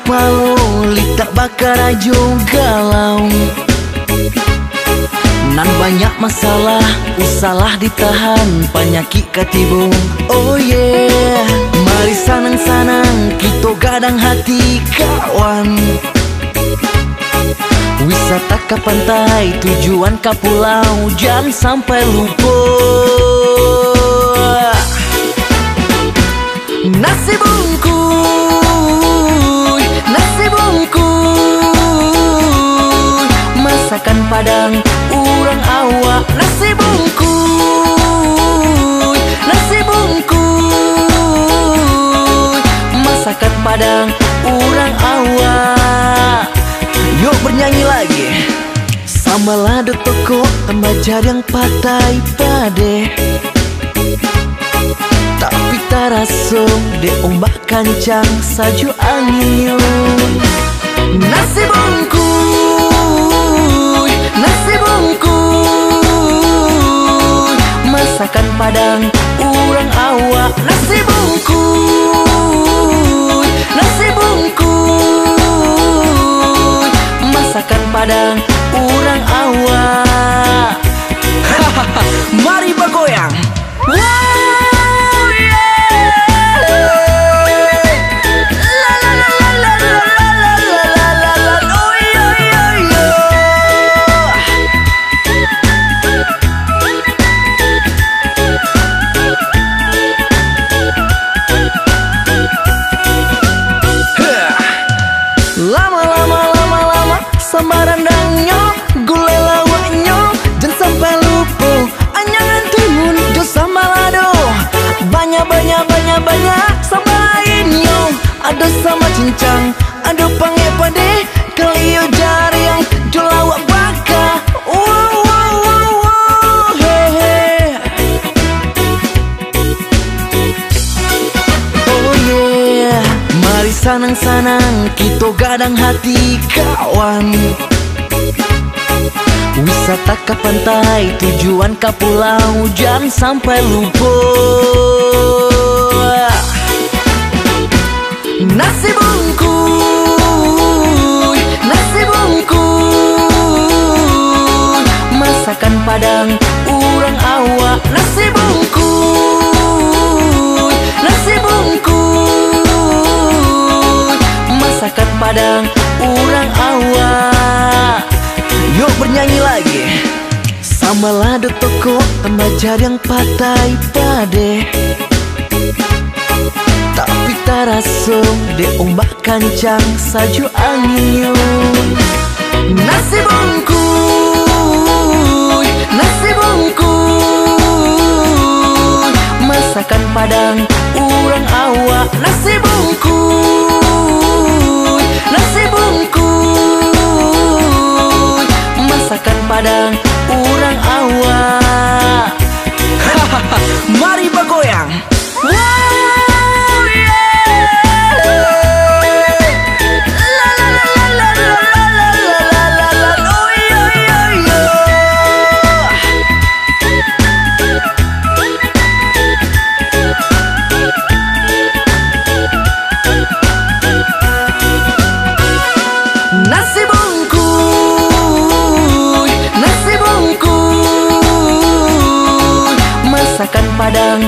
palo, litak bakar ajo galau. Nan banyak masalah, usalah ditahan, penyakit katibu. Oh yeah, mari sanang-sanang, kita gadang hati kawan. Wisata ke pantai, tujuan ke pulau, jangan sampai lupa. Nasi bungkus, nasi bungkus, masakan Padang urang awak. Nasi bungkus, nasi bungkus, masakan Padang urang awak. Yuk bernyanyi lagi. Sama lado toko tembajar yang patai pade, tapi taraso de ombak kancang saju angin yun. Nasi bungkus, nasi bungkus, masakan Padang urang awak. Nasi bungkus, nasi bungkus, masakan Padang urang awak. Mari bergoyang. Lama-lama sambarandangnya, gulai lawaknya, jangan sampai lupa. Anyangan timun, jo sama lado, banyak sama lainnya. Ada sama cincang, ada pange pade, kelio jariang, jo lawak baka. Hehe. Oh yeah, mari sanang-sanang, kita gadang hati kawan. Wisata ke pantai, tujuan ke pulau, jangan sampai lupa. Nasi bungkus, nasi bungkus, masakan Padang urang awak. Nasi bungkus, nasi bungkus, masakan Padang urang awak. Yuk bernyanyi lagi. Sama lado toko tembajar yang patai pade, tapi taraso de ombak kancang saju angin yun. Nasi bungkus, nasi bungkus, masakan Padang urang awak. Nasi bungkus, nasi bungkus, masakan Padang urang awak. Mari bergoyang. Nasi bungkus, nasi bungkus, masakan Padang